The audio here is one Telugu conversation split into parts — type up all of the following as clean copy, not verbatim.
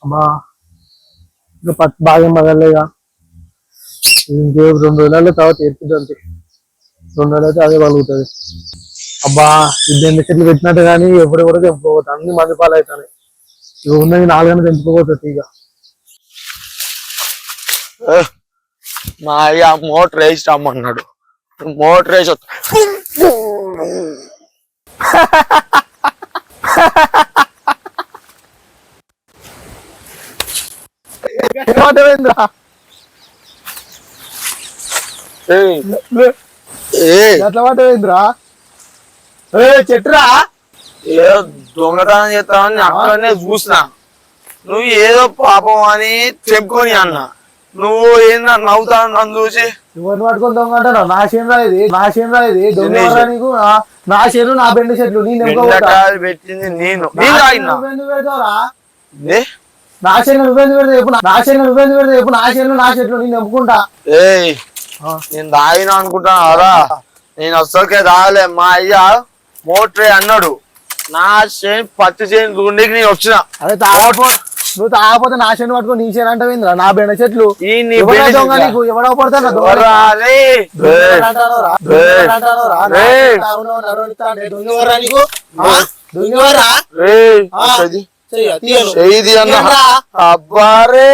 అమ్మా ఇంకా బాగా మగలేగా ఇంకే 2 రోజులలో తర్వాత ఏర్పుతుంది. 2 రోజులు అయితే అదే పలుగుతుంది. అబ్బా ఇది చెట్లు పెట్టినట్టు కానీ ఎప్పుడెవరో తెంపుకోపోతా అన్ని మంది పాలు అవుతాయి. ఇవి ఉన్నది 4 తెంపుకోపోతుంది ఇక. మా అయ్య మోటార్ వేసి రమ్మన్నాడు. మోటార్ వేసి ఎట్లా పట్టవేంద్రా చెట్టురా ఏదో దొంగతనం చేస్తామని అక్కడనే చూసినా. నువ్వు ఏదో పాపం అని చెప్పుకొని అన్న. నువ్వు ఏందా నవ్వుతాను నన్ను చూసి. ఎవరిని పట్టుకొని దొంగ అంటారు? నా చేను రాది దొంగ నీకు. నా చేను నా బెండ చెట్లు పెట్టింది నేను. నా చేను నువ్వెందు పెడితే చెప్పు. నా చేను నువ్వెందు పెడితే చెప్పు. నా చేను నా చెట్లు నేను నమ్ముకుంటా. నేను తాగినా అనుకుంటాను కదా. నేను అసలుకే తాగలే. మా అయ్య మోటరే అన్నాడు. నా చేను పత్తి చేను గుండెకి నేను వచ్చిన. అదే నువ్వు తాగపోతే నా చేను పట్టుకొని నీ చేను అంటావేంద్రా? నా బెండ చెట్లు దొంగ నీకు ఎవడో పడతాను అబ్బారే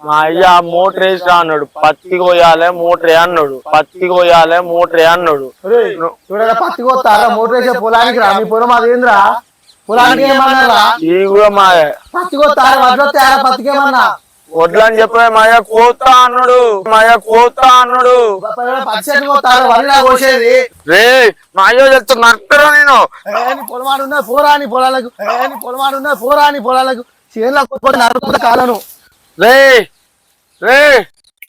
మా అయ్య మోటర్ వేసి అన్నాడు. పత్తి కోయాలే మోటరే అన్నాడు. పత్తి కోయాలే మోటరే అన్నాడు. చూడ పత్తి కోస్తారా? మోటర్ వేసే పొలానికి రా. మీ పొలం అదేంద్రా? పొలానికి ఏమన్నారా? ఈ కూడా మా పత్తి కోస్తారా? పత్తికి ఏమన్నా వడ్లు అని చెప్పే మాయ కోతా అన్నాడు. మాయ కోతా అన్నాడు. కోసేది రే మాయో చెప్తా నక్కరా. నేను పొలమాడు ఉన్నాయి పోరాని పొలాలకు. పొలమాడు ఉన్నాయి పోరాని పొలాలకు. చేనులకు నరుకుతా కాలను. రే రే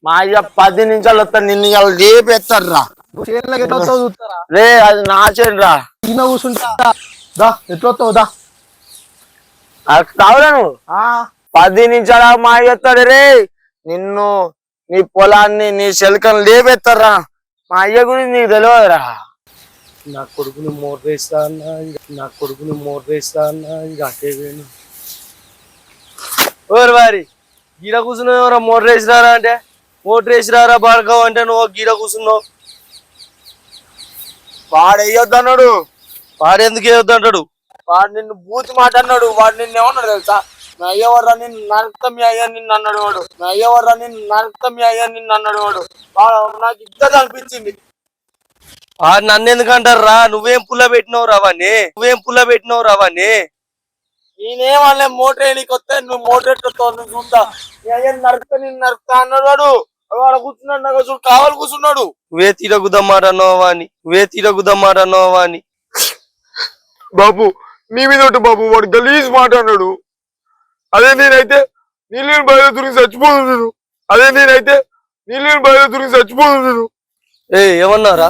మా అయ్య 10 నిమిషాలు వస్తా. నిన్ను లేపేస్తాడు రా. చేనులకు ఎట్లా చూస్తారా? రే అది నా చేను రా. ఈయన కూర్చుంటా ఎట్లా వస్తావు తావులను 10 నిమిషాలు మా అయ్య వస్తాడు. రే నిన్ను నీ పొలాన్ని నీ శెలకను లేపేస్తారా. మా అయ్య గురించి నీకు తెలియదురా. నా కొడుకుని మోటర్ వేస్తా అన్నా ఇక అట్టే వేణు. ఓరు వారి గీడ కూర్చున్నావురా? మోటర్ వేసిరారా అంటే మోటర్ వేసిరారా బాడకావు అంటే నువ్వు గీడ కూర్చున్నావు. వాడు వేయొద్దు అన్నాడు. వాడు ఎందుకు వేయొద్దు అంటాడు? వాడు నిన్ను బూతి మాట అన్నాడు. వాడు నిన్ను ఏమన్నాడు తెలుసా? నా అయ్యవర్రా నిన్ను నరకం మీ అయ్యా నిన్ను అన్నాడు వాడు. నా అయ్యవర్రా నిన్ను నరకం మీ అయ్యా నిన్ను అన్నాడు వాడు. నాకు ఇద్దరు అనిపించింది. వాడు నన్ను ఎందుకు అంటారు రా? నువ్వేం పుల్ల పెట్టినావు రావాన్ని. నేనేమన్నా మోటర్ వేయడానికి వస్తే నువ్వు మోటర్ ఎట్టుతావు నువ్వు చూస్తా. మీ అయ్యా నరకతా నిన్ను నరకతా అన్నాడు వాడు. వాడు కూర్చున్నాడు. నాకు చూడు కావాలి కూర్చున్నాడు. నువ్వే తీరగుదమ్మాట వాని. బాబు నీ మీద ఒకటి బాబు. వాడు గలీజ్ మాట అన్నాడు. అదే నేనైతే నీళ్ళని బయట దూరికి చచ్చిపోతున్నాను. ఏమన్నారా?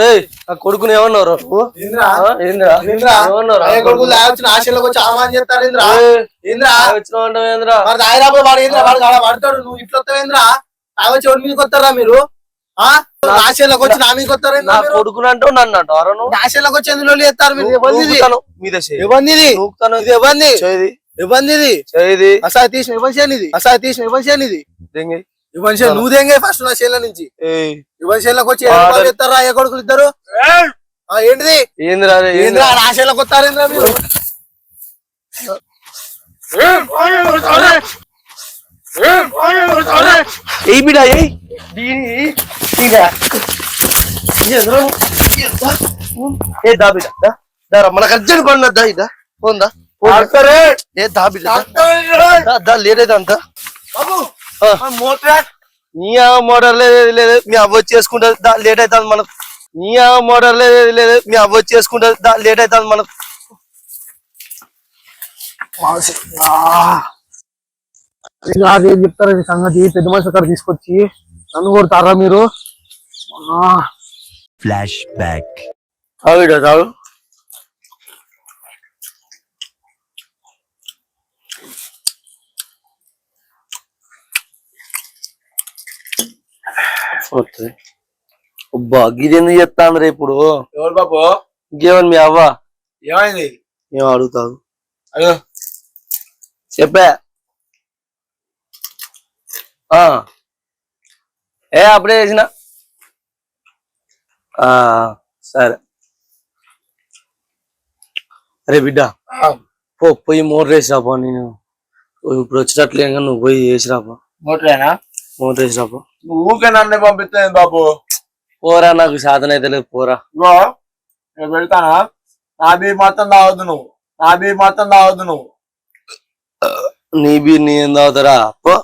రే ఆ కొడుకుని ఏమన్నారా? నువ్వు ఇట్లా మీదకి వస్తారా మీరు? నాశలకు వచ్చి నా మీదకి వస్తారా? నా కొడుకుని అంటావు నన్ను అంటారు. నాశలకు వచ్చి ఎందులో చేస్తారు మీరు? నువ్వు దెంగే ఫస్ట్ నా చేనుల నుంచి. ఇవ్వన్లకు వచ్చి చెప్తారా ఏ కొడుకులు ఇద్దరు? ఏంటిది నాశలకు వస్తారేంద్రా మీరు? మన అర్జెంట్ కొన్నద్దా ఇదా పోందా లేదంతా నీ మోటార్ లేదు మీ అవ్వ చేసుకుంటా లేట్ అవుతుంది మనకు. నీ మోటార్ లేదు మీ అవ్వ చేసుకుంటా లేట్ అవుతుంది మనకు. అదేం చెప్తారు సంగతి? పెద్ద మనిషి అక్కడ తీసుకొచ్చి నన్ను కొడతారా మీరు? Flash back. వస్తుంది. అబ్బా గిదెందుకు చెప్తా అందరూ ఇప్పుడు ఎవరు బాబు? ఇంకేమని మీ అవ్వ ఏమైంది? ఏం అడుగుతావు అయ్యో చెప్పా అప్పుడే చేసిన సరే. అరే బిడ్డ పోయి మోటర్ వేసి రాపో. నేను ఇప్పుడు వచ్చేటట్లే నువ్వు పోయి వేసి రాపో. మోటరేనా? మోటర్ వేసి రాపో. నువ్వు ఊకే నన్ను పంపిస్తాను బాబు. పోరా నాకు శాతం అయితే లేదు పోరా. ఇగో నేను పెడతానా? నా బీర్ మాత్రం తాగొద్దు నువ్వు. నా బీర్ మాత్రం తాగొద్దు నువ్వు. నీ బీర్ నీ ఏం తాగుతారా పో.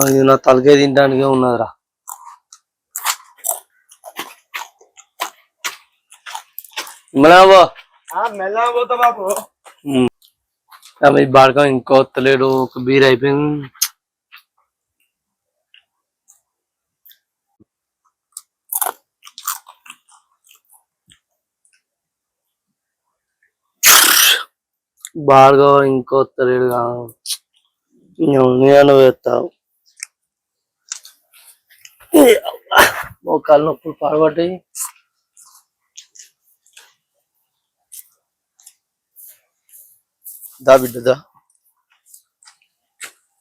ఇది నా తలకాయ తినడానికే ఉన్నదిరా. మెల్లగా పోతా బాబు. ఈ బాడకం ఇంకో వస్తలేడు. ఒక బీర్ అయిపోయింది. బాగా ఇంకో వస్తలేడు. నేను వేస్తావు మోకాలు నొప్పులు పాడబడ్డాయి. దా బిడ్డదా.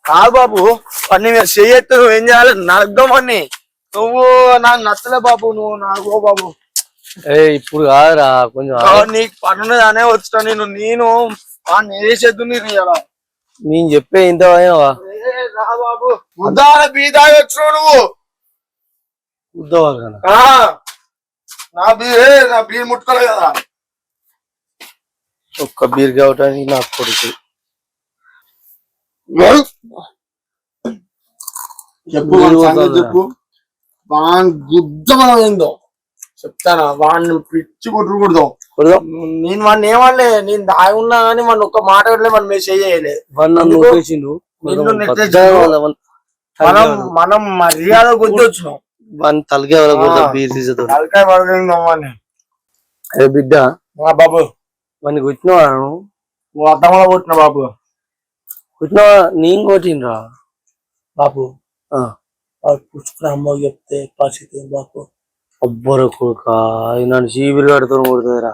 కాదు బాబు అన్ని మీరు చెయ్యొద్దు. నువ్వు ఏం చేయాలి? నరకమని నువ్వు నాకు నచ్చలే బాబు. నువ్వు నాకు బాబు ఇప్పుడు కాదురా కొంచెం నీకు పనున్నదానే వచ్చా. నేను వేసేద్దు నీరు ఇలా. నేను చెప్పే ఇంత రా బాబు. ముద్దాల బీదాయి వచ్చినావు నువ్వు. నా బీర్ ముట్టుకోలే కదా. ఒక్క బీర్ కావటానికి నాకు కొడుకు చెప్పు చెప్పు. గుద్దమైందో చెప్తానా? వాడిని పిచ్చి కొట్టుకూడదు. నేను వాడిని ఏమనలే. నేను దాగి ఉన్నా కానీ వాడిని ఒక్క మాట మనం మేము చేయలేదు. మనం మర్యాద గుర్తు వచ్చినాం. వాడిని తలకాయ బీర్ తీసేది తలకాయ పడగలిందామని. అరే బిడ్డ బాబు వాడిని కొట్టినవా? నువ్వు అర్థంలో కొట్టిన బాబు. కొట్టినవా? నేను కొట్టినరా బాబు? పుచ్చుకున్న అమ్మ చెప్తే పరిస్థితి బాబు. అబ్బరు కొడుక నన్ను చీపిరి కడుతూ కొడుతుందిరా.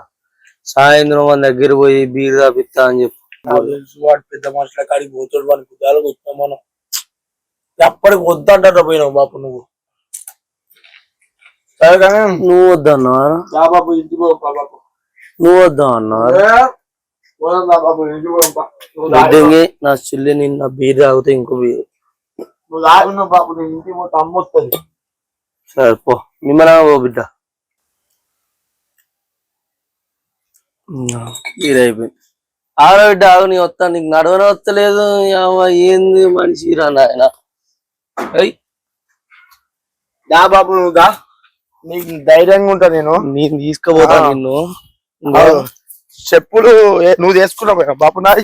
సాయంత్రం మన దగ్గర పోయి బీర్ తాపిస్తా అని చెప్పు. వాడు పెద్ద మనుషుల కాడికి పోతాడు. వాడిని గుద్దాలు కొట్టినాం మనం. ఎప్పటికి వద్దంటారా పోయినావు బాబు నువ్వు. సరే కానీ నువ్వు వద్దన్నా బాబు. ఇంటికి పోపా బాబు. నువ్వు వద్దా అన్నారు. బాబు ఇంటికి పోపా. నా చెల్లి నిన్న బీర్ తాగితే ఇంకో బీర్ నువ్వు తాగున్నావు బాబు. నేను ఇంటికి పోతే అమ్మ వస్తుంది. సరే పో. నిమ్మలా పో బిడ్డ. బీర్ అయిపోయింది. ఆడ బిడ్డ ఆగు. నీ వస్తా. నీకు నడవనే వస్తలేదు. ఏంది మనిషి రా నాయన. దా బాబు నువ్వు దా. నీకు ధైర్యంగా ఉంటా. నేను తీసుకుపోతా నిన్ను. చెప్పులు నువ్వు తీసుకున్నావు బాబు. నా